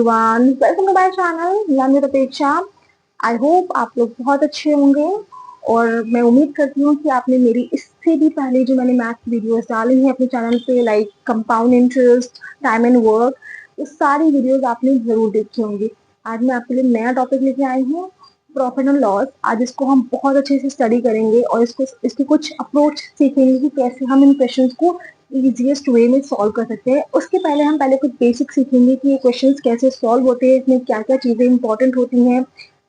Everyone, welcome to my channel. मैं Nirpeksha. I hope आप लोग बहुत अच्छे होंगे और मैं उम्मीद करती हूँ कि आपने मेरी इससे भी पहले जो मैंने मैथ वीडियोस डाली हैं अपने चैनल पे, like compound interest, time and work, वो सारी वीडियोस आपने जरूर देखी होंगी। आज मैं आपके लिए नया टॉपिक लेके आई हूँ, प्रॉफिट एंड लॉस। आज इसको हम बहुत अच्छे से स्टडी करेंगे और इसकी कुछ अप्रोच सीखेंगे कि कैसे हम इन क्वेश्चंस को इजीएस्ट वे में सॉल्व कर सकते हैं। उसके पहले हम कुछ बेसिक सीखेंगे कि ये क्वेश्चंस कैसे सॉल्व होते हैं, इसमें क्या क्या चीजें इंपॉर्टेंट होती हैं,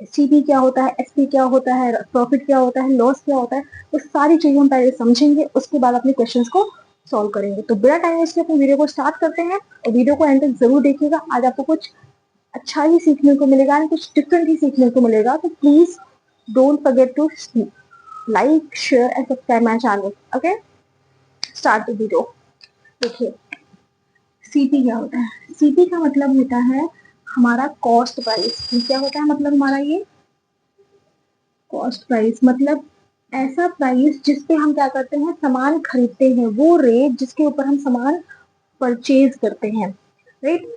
सीपी क्या होता है, एसपी क्या होता है, प्रॉफिट क्या होता है, लॉस क्या होता है। तो सारी चीजें हम पहले समझेंगे, उसके बाद अपने क्वेश्चंस को सॉल्व करेंगे। तो बिना टाइम वेस्ट के अपने वीडियो को स्टार्ट करते हैं और वीडियो को एंड तक जरूर देखिएगा। आज आपको कुछ अच्छा ही सीखने को मिलेगा, कुछ डिफरेंट ही सीखने को मिलेगा। तो please don't forget to like, share and subscribe my channel. Okay, start the video. देखिए, सीपी क्या होता है? सीपी का मतलब होता है हमारा कॉस्ट प्राइस। क्या होता है मतलब हमारा ये कॉस्ट प्राइस, मतलब ऐसा प्राइस जिस पे हम क्या करते हैं, सामान खरीदते हैं, वो रेट जिसके ऊपर हम सामान परचेज करते हैं, राइट।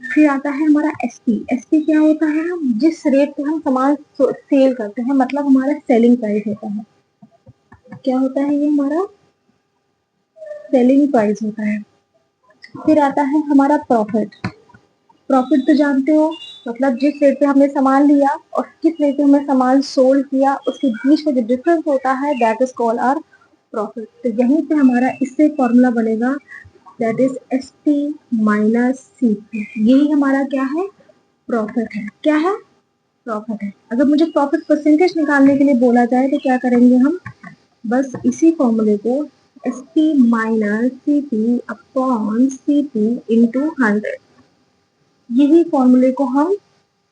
फिर आता है हमारा एसपी। एसपी क्या होता है? जिस रेट पे हम सामान सेल करते हैं, मतलब हमारा सेलिंग प्राइस होता है। क्या होता है ये? हमारा सेलिंग प्राइस होता है। फिर आता है हमारा प्रॉफिट। प्रॉफिट तो जानते हो, मतलब जिस रेट पे हमने सामान लिया और किस रेट पे हमने सामान सोल्ड किया, उसके बीच में जो डिफरेंस होता है, that is called our profit. तो यहीं पे हमारा इससे फॉर्मूला बनेगा, that is S P minus C P. यही हमारा क्या है? प्रॉफिट है। क्या है? प्रॉफिट है। अगर मुझे प्रॉफिट परसेंटेज निकालने के लिए बोला जाए तो क्या करेंगे हम? बस इसी फॉर्मूले को S P minus C P upon C P into 100, यही फॉर्मूले को हम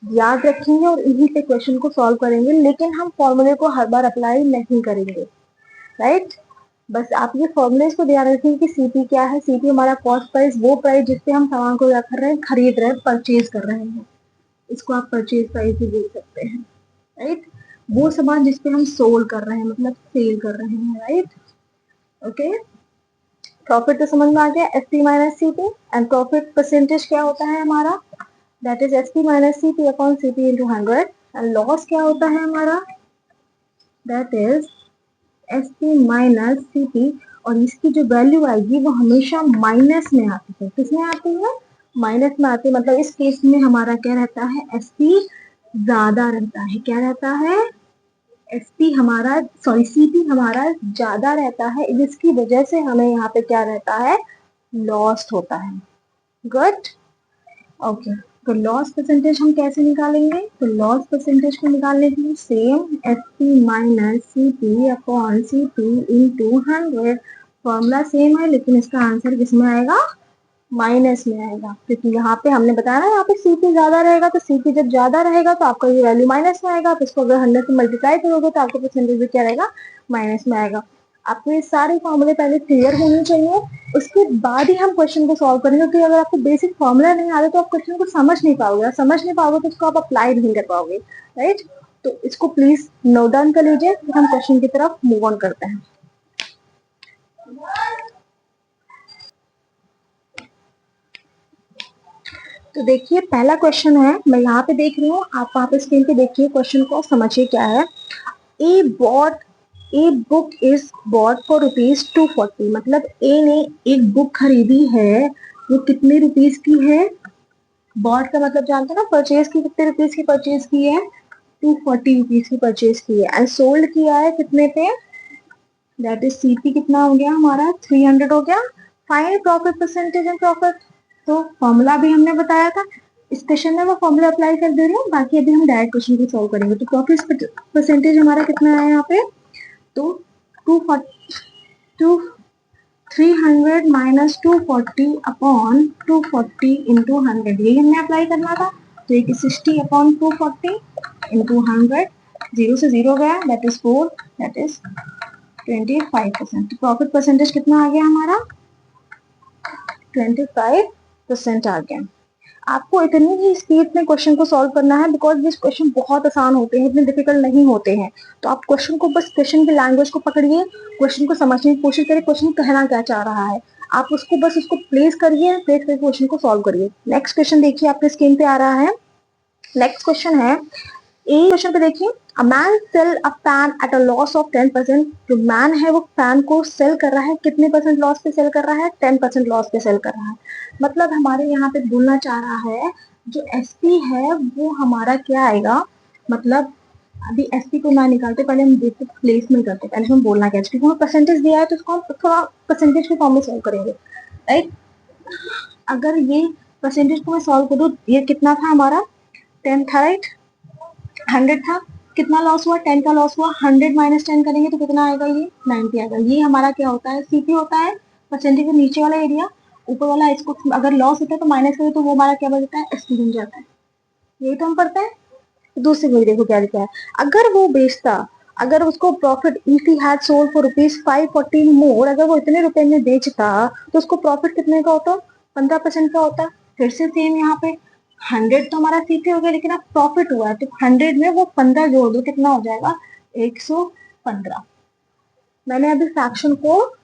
याद रखेंगे और इन्हीं से क्वेश्चन को सॉल्व करेंगे। लेकिन हम फॉर्मूले को हर बार अप्लाई नहीं करेंगे, राइट। बस आप ये फॉर्मूले को ध्यान रखेंगे कि सीपी क्या है। सीपी हमारा कॉस्ट प्राइस, वो प्राइस जिससे हम सामान को क्या कर रहे हैं, खरीद रहे हैं, परचेज कर रहे हैं। इसको आप परचेज प्राइस भी बोल सकते हैं, राइट। वो सामान जिसपे हम सोल्ड कर रहे हैं, मतलब सेल कर रहे हैं, राइट। ओके, प्रॉफिट तो समझ में आ गया, S P minus C P. And profit percentage क्या होता है हमारा? That is S P minus C P upon C P into 100। And loss क्या होता है हमारा? That is S P minus C P. और इसकी जो वैल्यू आएगी वो हमेशा माइनस में आती है। किसमें आती है? माइनस में आती है। मतलब इस केस में हमारा क्या रहता है? एस पी ज्यादा रहता है। क्या रहता है? एसपी हमारा, सॉरी सीपी हमारा ज्यादा रहता है, जिसकी वजह से हमें यहाँ पे क्या रहता है? लॉस्ट होता है। Good, okay. तो लॉस परसेंटेज हम कैसे निकालेंगे? तो लॉस परसेंटेज को निकालने के लिए same S P minus C P upon C P into 100। Formula same है, लेकिन इसका आंसर किसमें आएगा? माइनस में आएगा, क्योंकि यहाँ पे हमने बताया ना, यहाँ पे सीपी ज्यादा रहेगा। तो सीपी जब ज्यादा रहेगा तो आपका ये वैल्यू माइनस में आएगा। तो इसको अगर 100 से मल्टीप्लाई करोगे तो आपका परसेंटेज भी क्या रहेगा? माइनस में आएगा। आपको ये सारे फॉर्मूले पहले क्लियर होने चाहिए, उसके बाद ही हम क्वेश्चन को सॉल्व करेंगे। क्योंकि अगर आपको बेसिक फॉर्मूला नहीं आ रहा तो आप क्वेश्चन को समझ नहीं पाओगे, समझ नहीं पाओगे तो उसको आप अप्लाई नहीं कर पाओगे, राइट। तो इसको प्लीज नोट डाउन कर लीजिए, फिर हम क्वेश्चन की तरफ मूव ऑन करते हैं। तो देखिए, पहला क्वेश्चन है, मैं यहाँ पे देख रही हूँ, आप वहां पे स्क्रीन पे देखिए क्वेश्चन को, समझिए क्या है। A book is bought for ₹240। मतलब ए ने एक बुक खरीदी है, वो कितने रुपीज की है? बॉट का मतलब जानते हैं ना, परचेज की। कितने रुपीज की परचेज की है? 240 रुपीज की परचेज की है। एंड सोल्ड किया है कितने पे? दैट इज सीपी कितना हो गया हमारा? 300 हो गया। Find profit percentage and profit. तो फॉर्मूला भी हमने बताया था, इस क्वेश्चन में मैं फॉर्मूला अप्लाई कर दे रही हूँ, बाकी अभी हम डायरेक्ट क्वेश्चन को सॉल्व करेंगे। तो प्रॉफिट परसेंटेज हमारा कितना है यहाँ पे? तो 300 माइनस 240 अपॉन 240 इंटू 100, यही हमने अप्लाई करना था। तो एक 60 अपॉन 240 इंटू 100, 0 से 0 गया, that is 4, that is 25%। Profit percentage कितना आ गया हमारा? 25% आ गया। आपको इतनी ही स्पीड में क्वेश्चन को सॉल्व करना है, बिकॉज ये क्वेश्चन बहुत आसान होते हैं, इतने डिफिकल्ट नहीं होते हैं। तो आप क्वेश्चन को, बस क्वेश्चन की लैंग्वेज को पकड़िए, क्वेश्चन को समझने की कोशिश करिए, क्वेश्चन कहना क्या चाह रहा है। आप उसको बस उसको प्लेस करिए, प्लेस करके क्वेश्चन को सॉल्व करिए। नेक्स्ट क्वेश्चन देखिए, आपके स्क्रीन पे आ रहा है। नेक्स्ट क्वेश्चन है, ए क्वेश्चन पे देखिए, a man sell a fan at a loss of 10%। जो मैन है वो फैन को सेल कर रहा है, कितने परसेंट लॉस पे सेल कर रहा है? 10% लॉस पे सेल कर रहा है। मतलब हमारे यहाँ पे बोलना चाह रहा है जो एसपी है वो हमारा क्या आएगा, मतलब अभी एसपी को ना निकालते, पहले हम देखते प्लेसमेंट करते, पहले हम बोलना क्या है, क्योंकि हमें परसेंटेज दिया है तो उसको हम थोड़ा परसेंटेज के फॉर्म में सॉल्व करेंगे, राइट। अगर ये परसेंटेज को मैं सॉल्व करूँ, ये कितना था हमारा? 10 था, राइट। 100 था, कितना लॉस हुआ? 10 का लॉस हुआ। 100 माइनस 10 करेंगे तो कितना आएगा? ये 90 आएगा। ये हमारा क्या होता है? सीपी होता है, परसेंटेज का नीचे वाला एरिया, ऊपर वाला इसको अगर लॉस होता है तो माइनस करें तो वो हमारा क्या बन जाता है? एसपी बन जाता है। यही तो हम पढ़ते हैं। दूसरी वही देखो क्या लिखा है, अगर वो बेचता, अगर उसको profit, if he had sold for ₹540 मोर, अगर वो इतने रुपए में बेचता तो उसको प्रॉफिट कितने का होता? 15% का होता। फिर से सेम यहाँ पे 100 तो हमारा सीपी हो गया, लेकिन अब प्रॉफिट हुआ है तो 100 में वो 15 जोड़ दो, कितना हो जाएगा? 115। मैंने अभी फ्रैक्शन को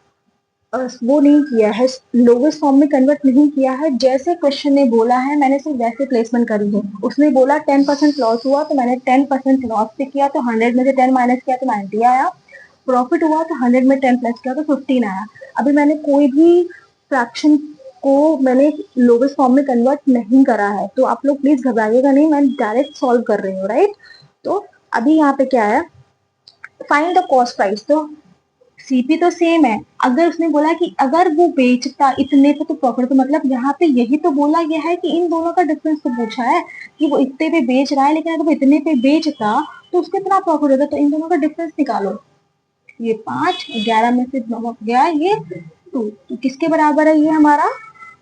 वो नहीं किया है, लोवेस्ट फॉर्म में कन्वर्ट नहीं किया है, जैसे क्वेश्चन ने बोला है मैंने सिर्फ वैसे प्लेसमेंट करी है। उसने बोला 10% लॉस हुआ तो मैंने 10% लॉस पे किया, तो 100 में से 10 माइनस किया तो 90 आया। प्रॉफिट हुआ तो 100 में 10 प्लस किया तो 15 आया। अभी मैंने कोई भी फ्रैक्शन को मैंने लोवेस्ट फॉर्म में कन्वर्ट नहीं करा है, तो आप लोग प्लीज घबराइएगा नहीं, मैं डायरेक्ट सॉल्व कर रही हूँ, राइट। तो अभी यहाँ पे क्या है, फाइंड द कॉस्ट प्राइस। तो सीपी तो सेम है, अगर उसने बोला कि अगर वो बेचता इतने पे तो प्रॉफिट, तो मतलब यहाँ पे यही तो बोला गया है कि इन दोनों का डिफरेंस तो पूछा है कि वो इतने पे बेच रहा है, लेकिन अगर वो इतने पे बेचता तो उसको कितना प्रॉफिट होता, तो इन दोनों का डिफरेंस निकालो। ये 5, 11 में से 9 गया, ये 2, तो किसके बराबर है? ये हमारा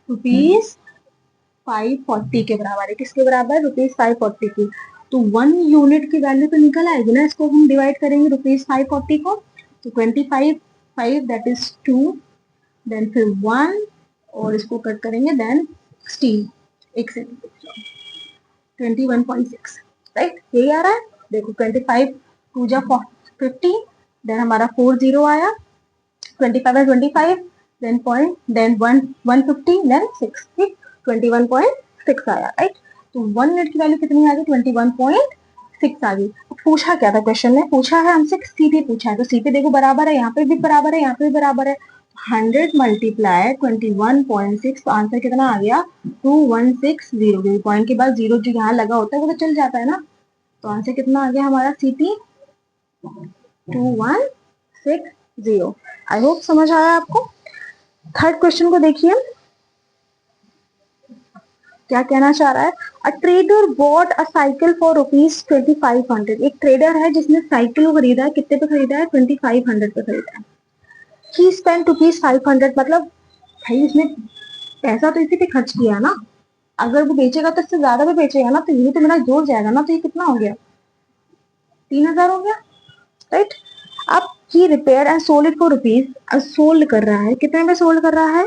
₹540 के बराबर है। किसके बराबर? ₹540 की। तो 1 यूनिट की वैल्यू तो निकल आएगी ना, इसको हम डिवाइड करेंगे ₹540 को, तो 25, 5 दैट इज 2, देन फिर 1 और इसको कट करेंगे, देन 16, एक सेकेंड, 21.6, राइट। यही आ रहा है, देखो 25 2 जा 50, देन हमारा 40 आया, 25 है 25, देन पॉइंट, देन 150, देन 6, ठीक, 21.6 आया, राइट। तो 1 यूनिट की वैल्यू कितनी आ गई? 21.6 आ गई। पूछा क्या था क्वेश्चन ने? पूछा है हमसे सीपी पूछा है, तो सीपी देखो बराबर है, यहाँ पे भी बराबर है, यहाँ पे भी बराबर है। 100 मल्टीप्लाई 21.6, तो आंसर कितना आ गया? 2160। पॉइंट के बाद जीरो जो यहाँ लगा होता है वो तो चल जाता है ना, तो आंसर कितना आ गया हमारा? सीपी 2160। आई होप समझ आया आपको। थर्ड क्वेश्चन को देखिए, क्या कहना चाह रहा है, a trader bought a cycle for ₹2500। एक ट्रेडर है जिसने साइकिल को खरीदा है, कितने पे खरीदा है? 2500 पे खरीदा है। ही स्पेंड ₹500, मतलब भाई इसने पैसा तो इसी पे खर्च किया ना, अगर वो बेचेगा तो इससे ज्यादा भी बेचेगा ना, तो ये तो मेरा जोड़ जाएगा ना, तो ये कितना हो गया? 3000 हो गया, राइट। अब he repaired and sold it for rupees, sold कर रहा है, कितने में सोल्ड कर रहा है?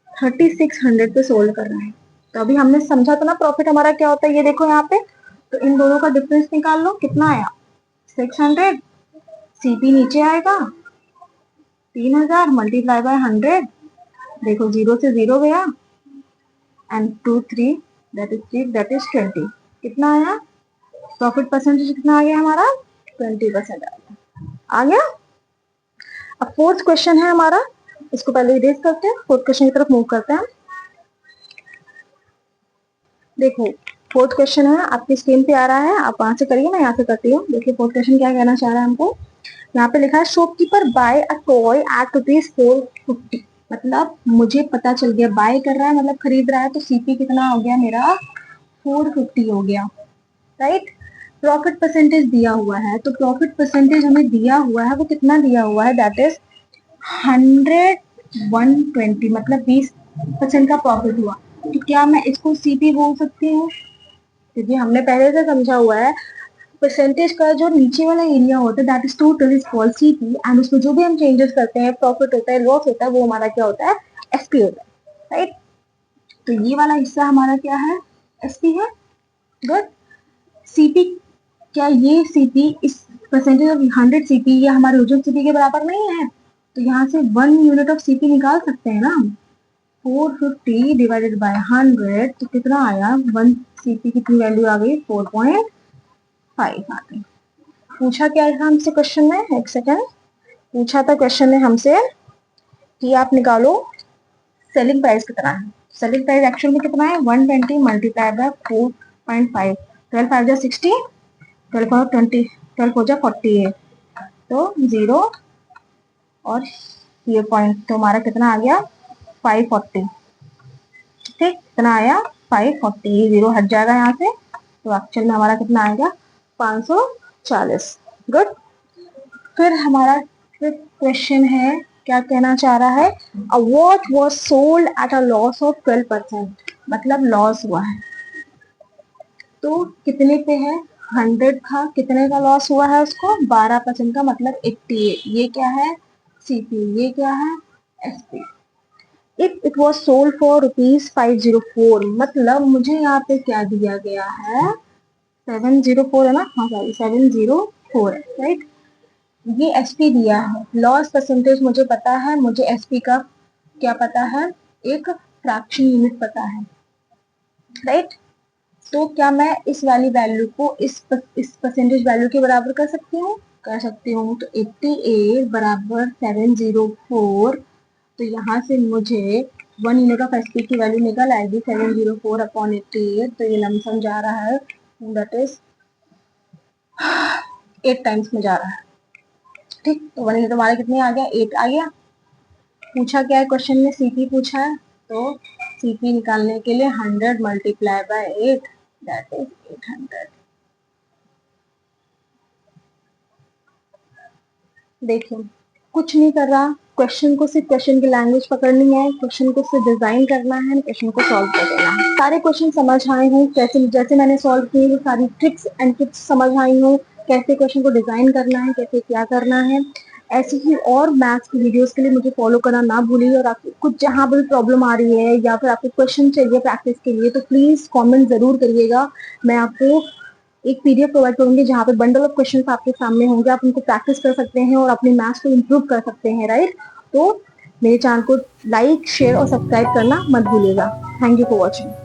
3600 पे सोल्ड कर रहा है। तो अभी हमने समझा था ना प्रॉफिट हमारा क्या होता है, ये देखो यहाँ पे, तो इन दोनों का डिफरेंस निकाल लो, कितना आया? 600, सीपी नीचे आएगा 3000 मल्टीप्लाई बाय 100, देखो 0 से 0 गया, and 2 3 that is 3 that is 20, कितना आया? प्रॉफिट परसेंटेज कितना आ गया हमारा? 20% आ गया। अब फोर्थ क्वेश्चन है हमारा, इसको पहले इरेज करते हैं, फोर्थ क्वेश्चन की तरफ मूव करते हैं। देखो फोर्थ क्वेश्चन है, आपकी स्क्रीन पे आ रहा है, आप वहां से करिए, मैं यहाँ से करती हूँ। देखिए फोर्थ क्वेश्चन क्या कहना चाह रहा है हमको, यहाँ पे लिखा है shopkeeper buy a toy at ₹450। मतलब मुझे पता चल गया, बाय कर रहा है मतलब खरीद रहा है, तो सीपी कितना हो गया मेरा? 450 हो गया, राइट। प्रॉफिट परसेंटेज दिया हुआ है, तो प्रॉफिट परसेंटेज हमें दिया हुआ है, वो कितना दिया हुआ है? दैट इज 100/120, मतलब 20% का प्रॉफिट हुआ। तो क्या मैं इसको सीपी बोल सकती हूँ? क्योंकि हमने पहले से समझा हुआ है, परसेंटेज का जो नीचे वाला एरिया होता है that is total is called CP, and उसमें जो भी हम चेंजेस करते हैं, प्रॉफिट होता है, लॉस होता है, वो हमारा क्या होता है? एसपी होता है, राइट। तो ये वाला हिस्सा हमारा क्या है? एसपी है, गुड। सीपी, क्या ये सीपी इस परसेंटेज ऑफ 100 सीपी ये हमारे ओरिजिनल सीपी के बराबर नहीं है? तो यहाँ से 1 यूनिट ऑफ सीपी निकाल सकते हैं ना हम, 450 डिवाइडेड बाय 100 तो कितना आया, 1 सीपी कितनी वैल्यू आ गई, 4.5 आ गई। पूछा क्या था हमसे क्वेश्चन में, एक सेकेंड, पूछा था क्वेश्चन में हमसे कि आप निकालो सेलिंग प्राइस कितना है। सेलिंग प्राइस एक्चुअल में कितना है, 120 मल्टीप्लाई बाय 4.5, 12 5 जा 60, 12 और 20, 12 हो जा 48, तो 0 और ये पॉइंट, तो हमारा कितना आ गया 540। ठीक, कितना आया 540, 0 हट जाएगा यहाँ से, तो एक्चुअल में हमारा कितना आएगा 540। गुड। फिर हमारा क्वेश्चन है, क्या कहना चाह रहा है, a watch was sold at a loss of 12%, मतलब लॉस हुआ है, तो कितने पे है, 100 था, कितने का लॉस हुआ है उसको, 12% का, मतलब 88। ये क्या है सीपी, ये क्या है SP. If it was sold for ₹504, मतलब मुझे यहाँ पे क्या दिया गया है, 704 है ना, हाँ सॉरी 704, राइट। ये एसपी दिया है, लॉस परसेंटेज मुझे पता है, मुझे एसपी का क्या पता है, एक फ्रैक्शन यूनिट पता है, राइट। तो क्या मैं इस वाली वैल्यू को इस परसेंटेज वैल्यू के बराबर कर सकती हूँ, कर सकती हूँ। तो 88 बराबर 704, तो यहाँ से मुझे 1 यूनिट ऑफ एसपी की वैल्यू निकल आएगी 704 अपॉन 88, तो ये लमसम जा रहा है, दैट इज 8 टाइम्स में जा रहा है। ठीक, तो 1 यूनिट हमारा कितने आ गया, 8 आ गया। पूछा क्या है क्वेश्चन में, सीपी पूछा है, तो सीपी निकालने के लिए 100 मल्टीप्लाई बाय 8, दैट इज 800। देखिए कुछ नहीं कर रहा, क्वेश्चन को सिर्फ क्वेश्चन की लैंग्वेज पकड़नी है, क्वेश्चन को सिर्फ डिजाइन करना है, क्वेश्चन को सॉल्व कर देना है। सारे क्वेश्चन समझ आए हूँ, कैसे जैसे मैंने सॉल्व किए वो सारी ट्रिक्स एंड टिप्स समझ आई हूँ, कैसे क्वेश्चन को डिजाइन करना है, कैसे क्या करना है। ऐसी ही और मैथ्स की वीडियोस के लिए मुझे फॉलो करना ना भूलिए, और आपको कुछ जहाँ पर प्रॉब्लम आ रही है या फिर आपको क्वेश्चन चाहिए प्रैक्टिस के लिए, तो प्लीज कमेंट जरूर करिएगा। मैं आपको एक पीडीएफ प्रोवाइड करूंगी जहाँ पे बंडल ऑफ क्वेश्चंस आपके सामने होंगे, आप उनको प्रैक्टिस कर सकते हैं और अपने मैथ्स को इम्प्रूव कर सकते हैं, राइट। तो मेरे चैनल को लाइक, शेयर और सब्सक्राइब करना मत भूलिएगा। Thank you for watching.